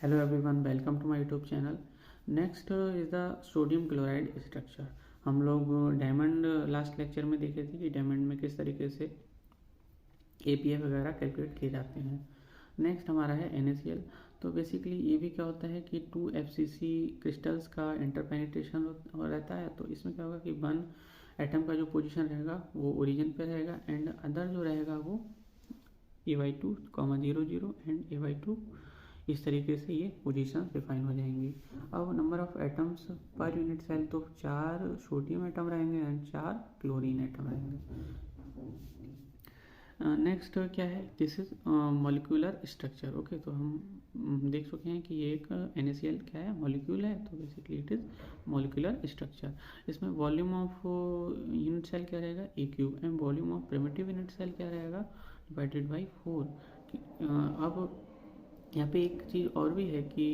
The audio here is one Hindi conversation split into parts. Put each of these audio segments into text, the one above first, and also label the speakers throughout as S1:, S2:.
S1: Hello everyone, welcome to my YouTube channel. Next is the sodium chloride structure. हम लोग डायमंड लास्ट लेक्चर में देखे थे कि डायमंड में किस तरीके से APF वगैरह कैलकुलेट किए जाते हैं। नेक्स्ट हमारा है NaCl। तो बेसिकली ये भी क्या होता है कि 2 FCC क्रिस्टल्स का इंटरपेनिट्रेशन रहता है। तो इसमें क्या होगा कि वन एटम का जो पोजीशन रहेगा वो ओरिजिन पे रहेगा एंड अदर जो रहेगा वो A/2, 0 एंड A/2 इस तरीके से ये पोजीशन डिफाइन हो जाएंगी। अब number of atoms per unit cell, तो 4 सोडियम एटम रहेंगे एंड 4 क्लोरीन एटम रहेंगे। नेक्स्ट क्या है, this is molecular structure. Okay, तो हम देख चुके हैं कि ये एक NaCl क्या है, मॉलिक्यूल है। तो basically it is molecular structure. इसमें वॉल्यूम ऑफ यूनिट सेल क्या रहेगा, A³ and volume of primitive unit cell क्या रहेगा, डिवाइडेड बाई 4। अब यहाँ पे एक चीज़ और भी है कि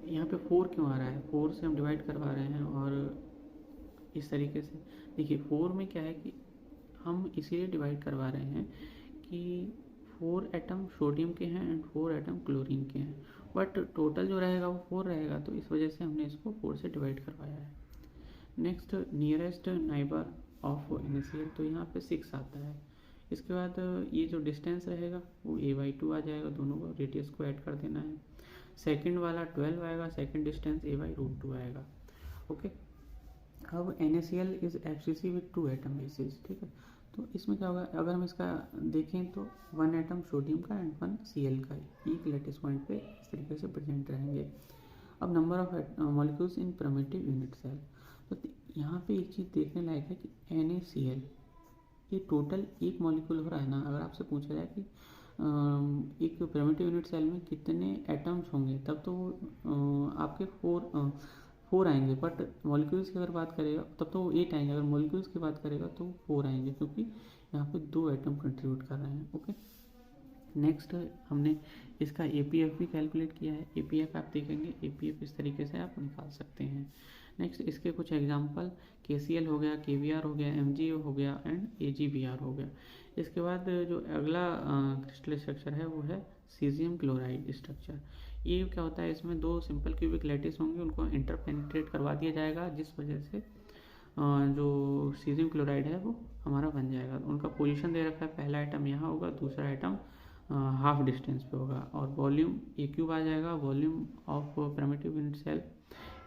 S1: यहाँ पे 4 क्यों आ रहा है, 4 से हम डिवाइड करवा रहे हैं। और इस तरीके से देखिए 4 में क्या है कि हम इसीलिए डिवाइड करवा रहे हैं कि 4 एटम सोडियम के हैं एंड 4 एटम क्लोरीन के हैं, बट टोटल जो रहेगा वो 4 रहेगा। तो इस वजह से हमने इसको 4 से डिवाइड करवाया है। Next nearest neighbour of NaCl, तो यहाँ पे 6 आता है। इसके बाद ये जो डिस्टेंस रहेगा वो A/2 आ जाएगा, दोनों को रेडियस को ऐड कर देना है। सेकंड वाला 12 आएगा, सेकंड डिस्टेंस A/√2 आएगा। ओके, अब NaCl is FCC with 2 atom basis. ठीक है, तो इसमें क्या होगा, अगर हम इसका देखें तो 1 एटम सोडियम का एंड 1 Cl का एक लेटेस्ट पॉइंट पे इस तरीके से प्रेजेंट रहेंगे। अब number of molecules in primitive unit cell, तो यहाँ पे एक चीज़ देखने लायक है कि NaCl ये टोटल एक मॉलिक्यूल हो रहा है ना। अगर आपसे पूछा जाए कि एक प्रिमिटिव यूनिट सेल में कितने एटम्स होंगे, तब तो आपके 4 आएंगे, बट मॉलिक्यूल्स की अगर बात करेगा तब तो वो 8 आएंगे। अगर मॉलिक्यूल्स की बात करेगा तो 4 आएंगे, क्योंकि यहाँ पे 2 एटम कंट्रीब्यूट कर रहे हैं। ओके, नेक्स्ट हमने इसका APF भी कैलकुलेट किया है। APF आप देखेंगे, APF इस तरीके से आप निकाल सकते हैं। नेक्स्ट इसके कुछ एग्जांपल, KCl हो गया, KBr हो गया, MgO हो गया एंड AgBr हो गया। इसके बाद जो अगला क्रिस्टल स्ट्रक्चर है वो है सीजियम क्लोराइड स्ट्रक्चर। ये क्या होता है, इसमें 2 सिंपल क्यूबिक लैटिस होंगे, उनको इंटरपेनिट्रेट करवा दिया जाएगा, जिस वजह से जो सीजियम क्लोराइड है वो हमारा बन जाएगा। उनका पोजीशन दे रखा है, पहला आइटम यहाँ होगा, दूसरा आइटम हाफ डिस्टेंस पे होगा। और वॉल्यूम A³ आ जाएगा, volume of primitive unit cell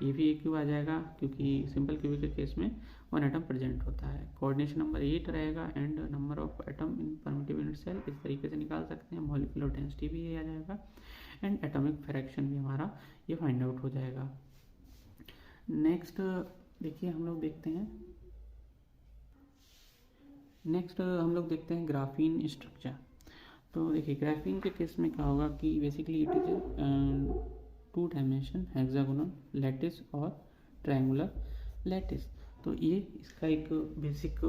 S1: ये भी A³ आ जाएगा, क्योंकि सिंपल क्यूबिक के केस में 1 एटम प्रेजेंट होता है। कोऑर्डिनेशन नंबर 8 रहेगा and number of atom in primitive unit cell इस तरीके से निकाल सकते हैं। मॉलिक्यूलर डेंसिटी भी ये आ जाएगा एंड एटॉमिक फ्रैक्शन भी हमारा ये फाइंड आउट हो जाएगा। नेक्स्ट देखिए हम लोग देखते हैं ग्राफीन स्ट्रक्चर। तो देखिए ग्राफीन के केस में क्या होगा कि basically it is 2 dimension hexagonal lattice और ट्रायंगुलर लैटिस। तो ये इसका एक बेसिक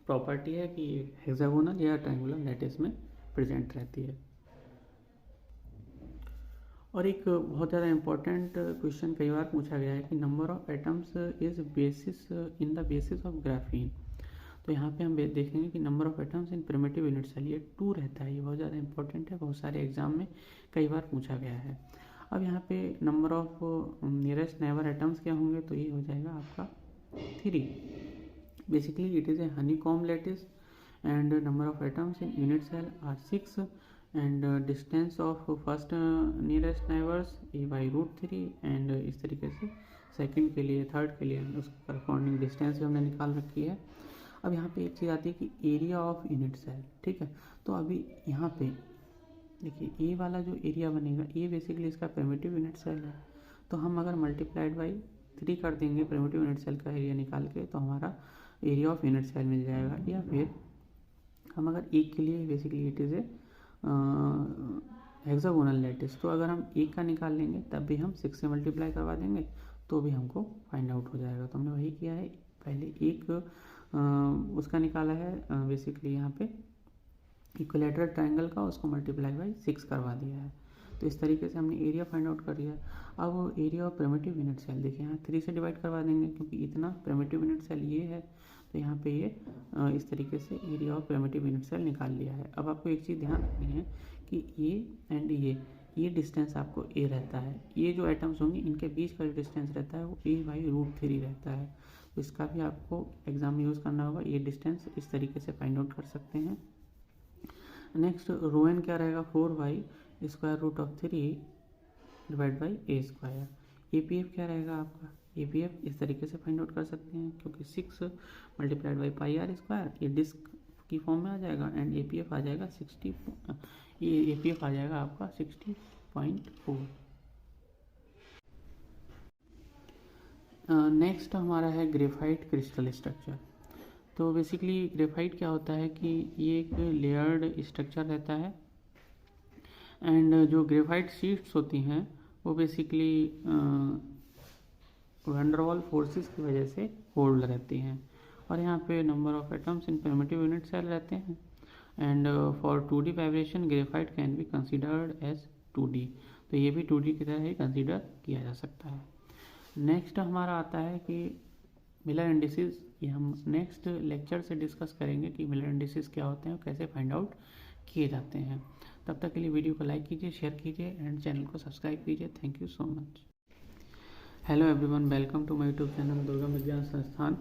S1: प्रॉपर्टी है कि हेक्सागोनल या ट्रायंगुलर लैटिस में प्रेजेंट रहती है। और एक बहुत ज़्यादा इम्पोर्टेंट क्वेश्चन कई बार पूछा गया है कि number of atoms is basis in the basis of graphene. तो यहाँ पे हम देखेंगे कि number of atoms in primitive unit cell ये 2 रहता है। ये बहुत ज़्यादा इंपॉर्टेंट है, बहुत सारे एग्जाम में कई बार पूछा गया है। अब यहाँ पे number of nearest neighbour atoms क्या होंगे, तो ये हो जाएगा आपका 3। Basically it is a honeycomb lattice and number of atoms in unit cell are 6 and distance of first nearest neighbours A/√3 and इस तरीके से सेकंड के लिए, थर्ड के लिए उसकी करस्पॉन्डिंग डिस्टेंस भी हमने निकाल रखी है। अब यहाँ पे एक चीज़ आती है कि एरिया ऑफ यूनिट सेल। ठीक है, तो अभी यहाँ पे देखिए ए वाला जो एरिया बनेगा, ये बेसिकली इसका प्रिमिटिव यूनिट सेल है। तो हम अगर मल्टीप्लाइड बाई 3 कर देंगे प्रिमिटिव यूनिट सेल का एरिया निकाल के, तो हमारा एरिया ऑफ यूनिट सेल मिल जाएगा। या फिर हम अगर एक के लिए basically it is A hexagonal lattice, तो अगर हम एक का निकाल लेंगे तब भी हम 6 से मल्टीप्लाई करवा देंगे तो भी हमको फाइंड आउट हो जाएगा। तो हमने वही किया है, पहले एक उसका निकाला है बेसिकली यहाँ पे इक्विलैटरल ट्रायंगल का, उसको मल्टीप्लाई बाई 6 करवा दिया है। तो इस तरीके से हमने एरिया फाइंड आउट कर लिया। अब area of primitive unit cell देखिए यहाँ 3 से डिवाइड करवा देंगे, क्योंकि इतना प्रिमिटिव यूनिट सेल ये है, तो यहाँ पे ये इस तरीके से area of primitive unit cell निकाल लिया है। अब आपको एक चीज़ ध्यान रखनी है कि ये एंड ये डिस्टेंस आपको ए रहता है, ये जो एटम्स होंगे इनके बीच का जो डिस्टेंस रहता है वो a/√3 रहता है। तो इसका भी आपको एग्जाम में यूज़ करना होगा, ये डिस्टेंस इस तरीके से फाइंड आउट कर सकते हैं। नेक्स्ट रो एन क्या रहेगा, 4y² divide by a²। APF क्या रहेगा आपका, APF इस तरीके से फाइंड आउट कर सकते हैं, क्योंकि 6 मल्टीप्लाइड बाई πr² ये डिस्क की फॉर्म में आ जाएगा, एंड APF आ जाएगा 60, ये APF आ जाएगा आपका 60.4। नेक्स्ट हमारा है ग्रेफाइट क्रिस्टल स्ट्रक्चर। तो बेसिकली ग्रेफाइट क्या होता है कि ये एक लेयर्ड स्ट्रक्चर रहता है, एंड जो ग्रेफाइट शीट्स होती हैं वो बेसिकली वैंडरवाल फोर्सेस की वजह से होल्ड रहती हैं, और यहाँ पे number of atoms in primitive unit cell रहते हैं। And for 2D vibration graphite can be considered as 2D, तो ये भी 2D की तरह ही कंसिडर किया जा सकता है। नेक्स्ट हमारा आता है कि मिलर इंडिसेस, ये हम नेक्स्ट लेक्चर से डिस्कस करेंगे कि मिलर इंडिसेस क्या होते हैं और कैसे फाइंड आउट किए जाते हैं। तब तक के लिए वीडियो को लाइक कीजिए, शेयर कीजिए एंड चैनल को सब्सक्राइब कीजिए। Thank you so much. Hello everyone, welcome to my YouTube channel Durgam Vigyan संस्थान।